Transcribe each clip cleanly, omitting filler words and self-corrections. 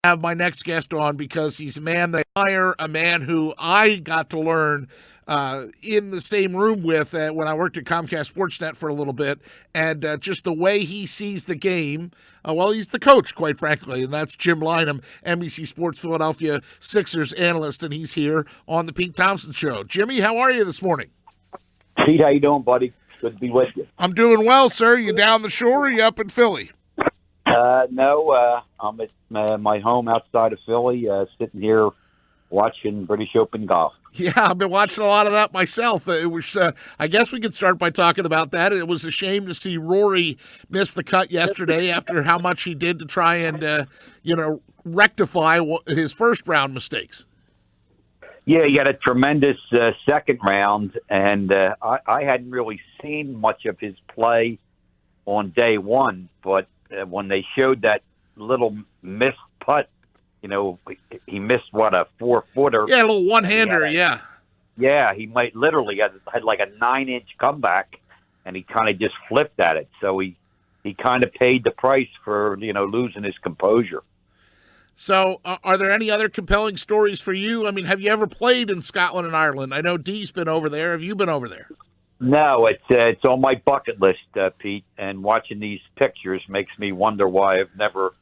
have my next guest on because he's a man that I admire, a man who I got to learn in the same room with when I worked at Comcast Sportsnet for a little bit, and just the way he sees the game. Well, he's the coach, quite frankly, and that's Jim Lynam, NBC Sports Philadelphia Sixers analyst, and he's here on the Pete Thompson Show. Jimmy, how are you this morning? Pete, how you doing, buddy? Good to be with you. I'm doing well, sir. You down the shore or you up in Philly? No, I'm at my home outside of Philly, sitting here watching British Open golf. Yeah, I've been watching a lot of that myself. It was, I guess we could start by talking about that. It was a shame to see Rory miss the cut yesterday after how much he did to try and, rectify his first round mistakes. Yeah, he had a tremendous second round, and I hadn't really seen much of his play on day one, but when they showed that little missed putt, he missed, a 4-footer? Yeah, a little one-hander, yeah. Yeah, he might literally had like a 9-inch comeback, and he kind of just flipped at it. So he kind of paid the price for, losing his composure. So are there any other compelling stories for you? I mean, have you ever played in Scotland and Ireland? I know Dee's been over there. Have you been over there? No, it's on my bucket list, Pete, and watching these pictures makes me wonder why I've never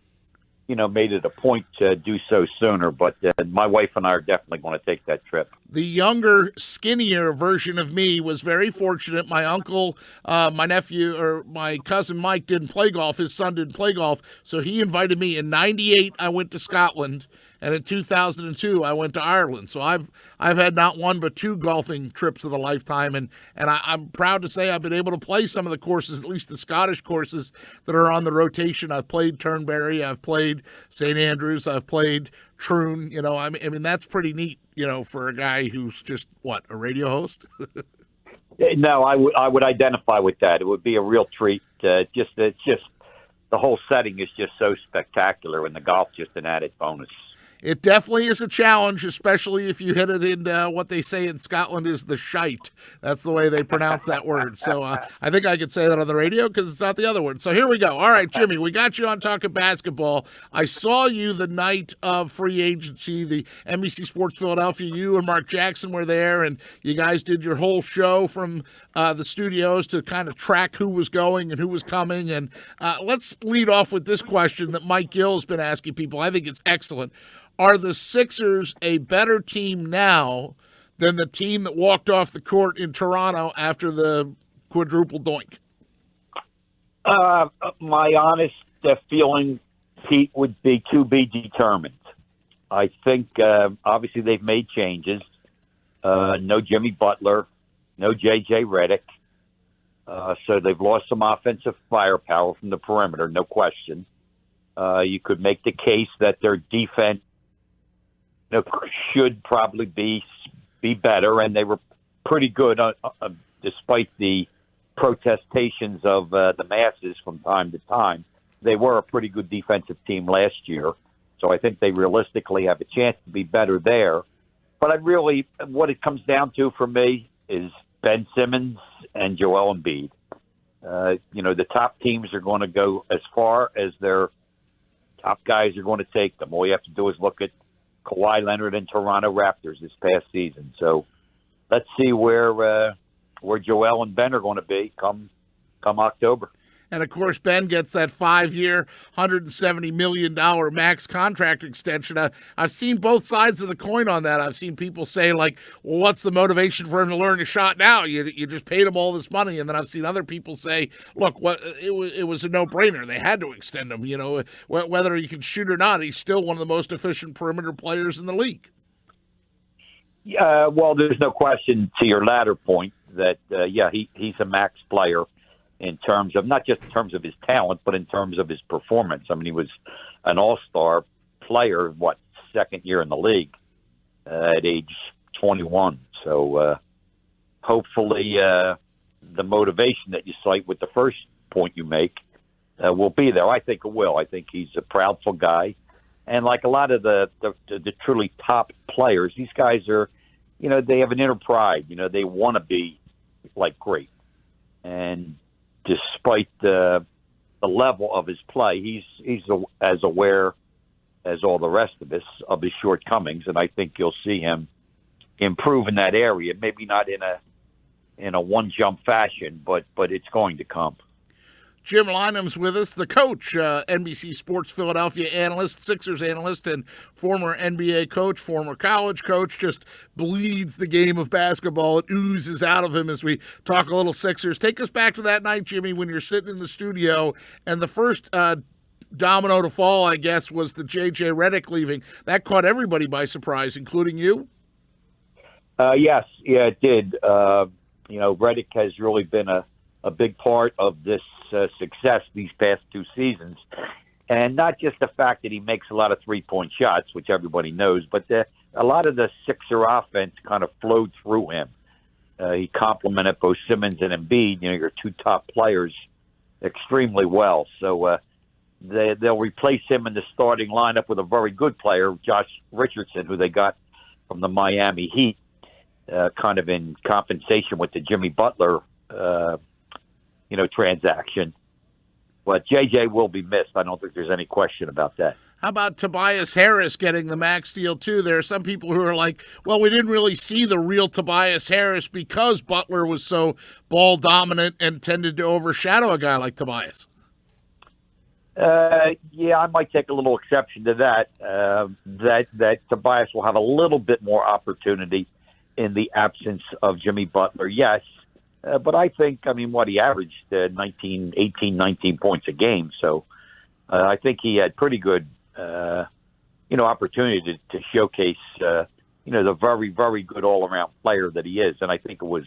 made it a point to do so sooner. But my wife and I are definitely going to take that trip. The younger, skinnier version of me was very fortunate. My uncle, my nephew, or my cousin Mike didn't play golf. His son didn't play golf, so he invited me. In '98, I went to Scotland, and in 2002, I went to Ireland. So I've had not one but two golfing trips of the lifetime, and I'm proud to say I've been able to play some of the courses, at least the Scottish courses that are on the rotation. I've played Turnberry, I've played St. Andrews, I've played Troon. I mean that's pretty neat, for a guy who's just, a radio host? No, I would identify with that. It would be a real treat. It's just the whole setting is just so spectacular, and the golf just an added bonus. It definitely is a challenge, especially if you hit it in what they say in Scotland is the shite. That's the way they pronounce that word. So I think I could say that on the radio because it's not the other word. So here we go. All right, Jimmy, we got you on talking basketball. I saw you the night of free agency, the NBC Sports Philadelphia. You and Mark Jackson were there, and you guys did your whole show from the studios to kind of track who was going and who was coming. And let's lead off with this question that Mike Gill has been asking people. I think it's excellent. Are the Sixers a better team now than the team that walked off the court in Toronto after the quadruple doink? My honest feeling, Pete, would be to be determined. I think, obviously, they've made changes. No Jimmy Butler, no J.J. Redick. So they've lost some offensive firepower from the perimeter, no question. You could make the case that their defense should probably be better, and they were pretty good despite the protestations of the masses from time to time. They were a pretty good defensive team last year, so I think they realistically have a chance to be better there. But what it comes down to for me is Ben Simmons and Joel Embiid. The top teams are going to go as far as their top guys are going to take them. All you have to do is look at Kawhi Leonard and Toronto Raptors this past season. So let's see where Joel and Ben are going to be come October. And, of course, Ben gets that 5-year, $170 million max contract extension. I've seen both sides of the coin on that. I've seen people say, well, what's the motivation for him to learn a shot now? You just paid him all this money. And then I've seen other people say, look, it was a no-brainer. They had to extend him. Whether he can shoot or not, he's still one of the most efficient perimeter players in the league. Yeah, well, there's no question to your latter point that, he's a max player. In terms of not just in terms of his talent, but in terms of his performance. I mean, he was an all-star player, second year in the league at age 21. So hopefully the motivation that you cite with the first point you make will be there. I think it will. I think he's a proudful guy. And like a lot of the truly top players, these guys are, they have an inner pride. They want to be great. And despite the level of his play, he's as aware as all the rest of us, of his shortcomings, and I think you'll see him improve in that area. Maybe not in a one-jump fashion, but it's going to come. Jim Lynam's with us, the coach, NBC Sports Philadelphia analyst, Sixers analyst, and former NBA coach, former college coach, just bleeds the game of basketball. It oozes out of him as we talk a little Sixers. Take us back to that night, Jimmy, when you're sitting in the studio, and the first domino to fall, I guess, was the J.J. Redick leaving. That caught everybody by surprise, including you? Yes, it did. Redick has really been a big part of this success these past 2 seasons. And not just the fact that he makes a lot of three-point shots, which everybody knows, but a lot of the Sixer offense kind of flowed through him. He complemented both Simmons and Embiid, your 2 top players, extremely well. So they'll replace him in the starting lineup with a very good player, Josh Richardson, who they got from the Miami Heat, kind of in compensation with the Jimmy Butler transaction. But JJ will be missed. I don't think there's any question about that. How about Tobias Harris getting the max deal, too? There are some people who are like, well, we didn't really see the real Tobias Harris because Butler was so ball dominant and tended to overshadow a guy like Tobias. Yeah, I might take a little exception to that. That Tobias will have a little bit more opportunity in the absence of Jimmy Butler, yes. But I think, he averaged 19 points a game. So I think he had pretty good, opportunity to showcase, the very, very good all-around player that he is. And I think it was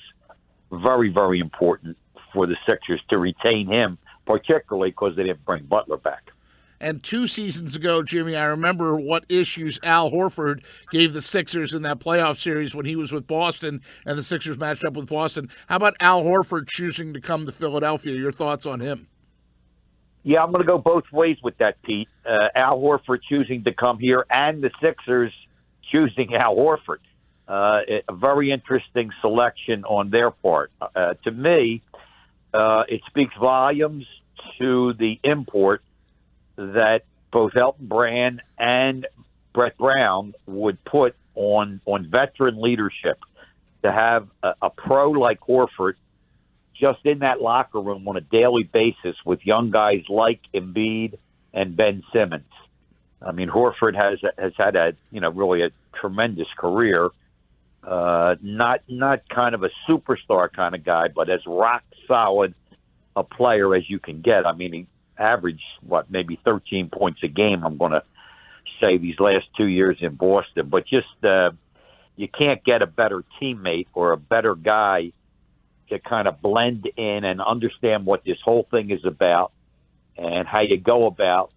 very, very important for the Sixers to retain him, particularly because they didn't bring Butler back. And 2 seasons ago, Jimmy, I remember what issues Al Horford gave the Sixers in that playoff series when he was with Boston and the Sixers matched up with Boston. How about Al Horford choosing to come to Philadelphia? Your thoughts on him? Yeah, I'm going to go both ways with that, Pete. Al Horford choosing to come here and the Sixers choosing Al Horford. A very interesting selection on their part. To me, it speaks volumes to the import that both Elton Brand and Brett Brown would put on veteran leadership. To have a pro like Horford just in that locker room on a daily basis with young guys like Embiid and Ben Simmons. Horford has had really a tremendous career. Not kind of a superstar kind of guy, but as rock solid a player as you can get. He averaged, maybe 13 points a game, I'm going to say, these last 2 years in Boston. But just you can't get a better teammate or a better guy to kind of blend in and understand what this whole thing is about and how you go about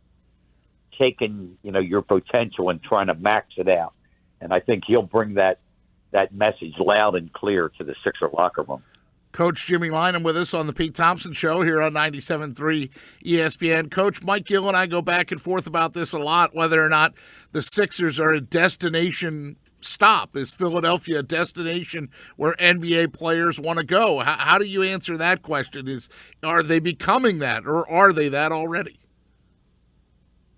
taking, your potential and trying to max it out. And I think he'll bring that message loud and clear to the Sixer locker room. Coach Jimmy Lynam with us on the Pete Thompson Show here on 97.3 ESPN. Coach, Mike Gill and I go back and forth about this a lot, whether or not the Sixers are a destination stop. Is Philadelphia a destination where NBA players want to go? How do you answer that question? Are they becoming that, or are they that already?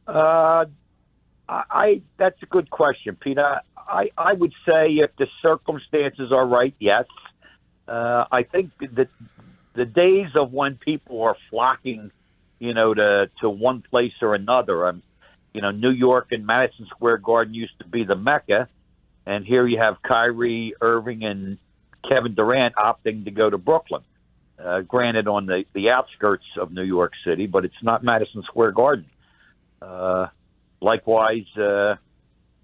That's a good question, Pete. I would say if the circumstances are right, yes. I think that the days of when people are flocking, to one place or another, New York and Madison Square Garden used to be the Mecca, and here you have Kyrie Irving and Kevin Durant opting to go to Brooklyn. Granted, on the outskirts of New York City, but it's not Madison Square Garden. Likewise,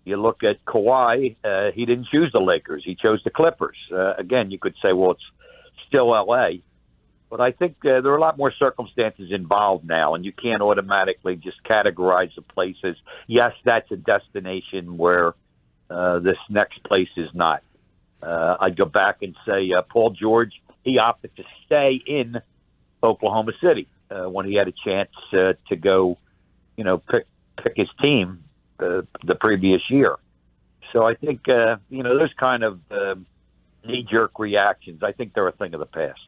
you look at Kawhi, he didn't choose the Lakers. He chose the Clippers. Again, you could say, well, it's still L.A., but I think there are a lot more circumstances involved now, and you can't automatically just categorize a place as, yes, that's a destination where this next place is not. I'd go back and say Paul George, he opted to stay in Oklahoma City when he had a chance to go, pick his team the previous year. So I think, those kind of knee-jerk reactions, I think they're a thing of the past.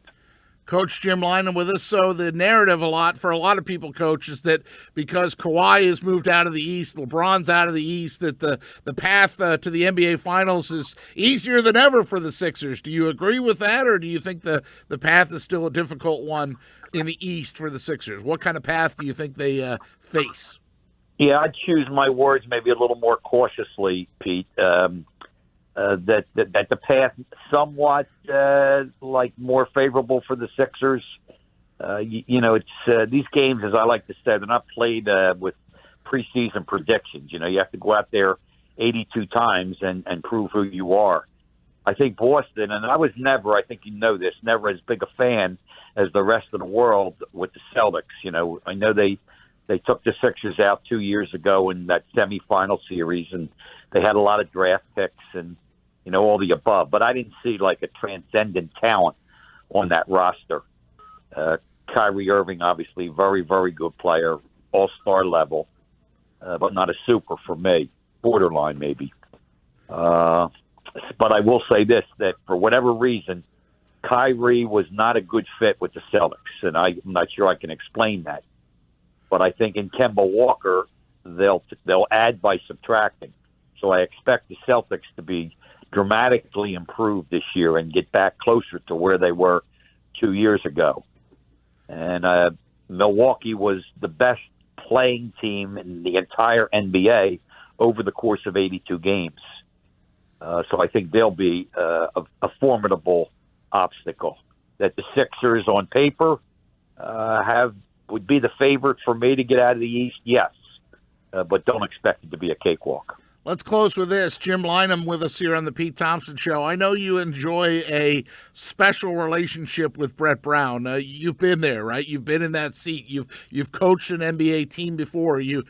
Coach Jim Lynam with us. So the narrative for a lot of people, Coach, is that because Kawhi has moved out of the East, LeBron's out of the East, that the path to the NBA Finals is easier than ever for the Sixers. Do you agree with that, or do you think the path is still a difficult one in the East for the Sixers? What kind of path do you think they face? Yeah, I'd choose my words maybe a little more cautiously, Pete. That the path somewhat like more favorable for the Sixers. It's these games, as I like to say, they're not played with preseason predictions. You have to go out there 82 times and prove who you are. I think Boston, and I was never, I think you know this, never as big a fan as the rest of the world with the Celtics. I know they took the Sixers out 2 years ago in that semifinal series, and they had a lot of draft picks and, all the above. But I didn't see like a transcendent talent on that roster. Kyrie Irving, obviously, very, very good player, all-star level, but not a super for me, borderline maybe. But I will say this, that for whatever reason, Kyrie was not a good fit with the Celtics, and I'm not sure I can explain that. But I think in Kemba Walker, they'll add by subtracting. So I expect the Celtics to be dramatically improved this year and get back closer to where they were 2 years ago. And Milwaukee was the best playing team in the entire NBA over the course of 82 games. So I think they'll be a formidable obstacle. That the Sixers on paper would be the favorite for me to get out of the East, yes. But don't expect it to be a cakewalk. Let's close with this. Jim Lynam with us here on the Pete Thompson Show. I know you enjoy a special relationship with Brett Brown. You've been there, right? You've been in that seat. You've coached an NBA team before. You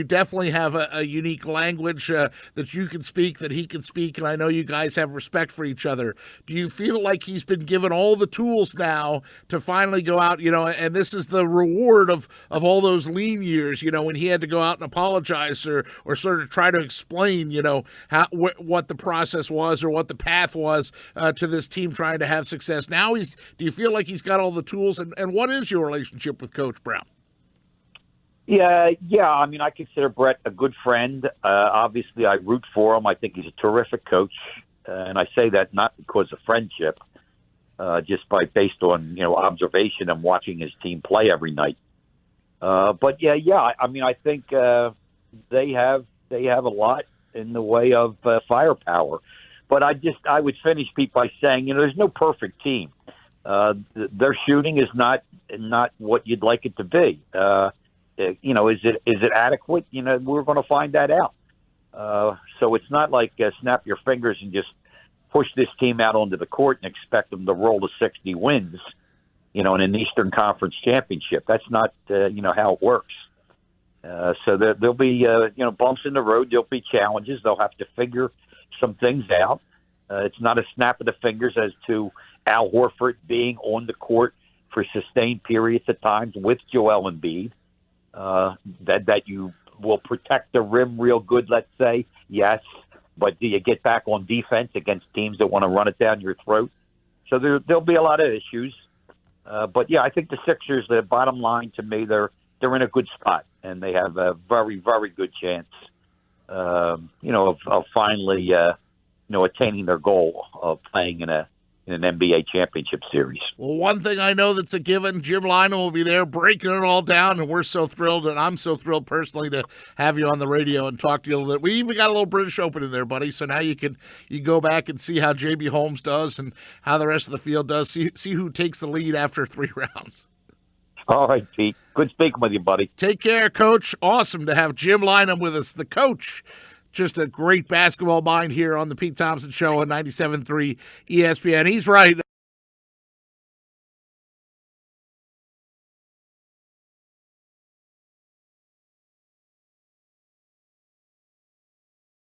definitely have a unique language that you can speak, that he can speak, and I know you guys have respect for each other. Do you feel like he's been given all the tools now to finally go out, and this is the reward of all those lean years, when he had to go out and apologize or sort of try to explain, what the process was or what the path was to this team trying to have success. Now do you feel like he's got all the tools? And what is your relationship with Coach Brown? Yeah. I mean, I consider Brett a good friend. Obviously, I root for him. I think he's a terrific coach, and I say that not because of friendship, just based on observation and watching his team play every night. But yeah. I mean, I think they have a lot in the way of firepower. But I would finish, Pete, by saying, there's no perfect team. Their shooting is not what you'd like it to be. Is it adequate? We're going to find that out. So it's not like snap your fingers and just push this team out onto the court and expect them to roll to 60 wins, in an Eastern Conference championship. That's not, how it works. So there'll be, bumps in the road. There'll be challenges. They'll have to figure some things out. It's not a snap of the fingers as to Al Horford being on the court for sustained periods of times with Joel Embiid. That you will protect the rim real good, let's say, yes. But do you get back on defense against teams that want to run it down your throat? So there'll be a lot of issues. But yeah, I think the Sixers, the bottom line to me, they're in a good spot, and they have a very, very good chance, of finally, attaining their goal of playing in an NBA championship series. Well, one thing I know that's a given, Jim Lynam will be there breaking it all down, and we're so thrilled, and I'm so thrilled personally to have you on the radio and talk to you a little bit. We even got a little British Open in there, buddy, so now you go back and see how J.B. Holmes does and how the rest of the field does, see who takes the lead after 3 rounds. All right, Pete. Good speaking with you, buddy. Take care, Coach. Awesome to have Jim Lynam with us, the coach. Just a great basketball mind here on the Pete Thompson Show on 97.3 ESPN. He's right.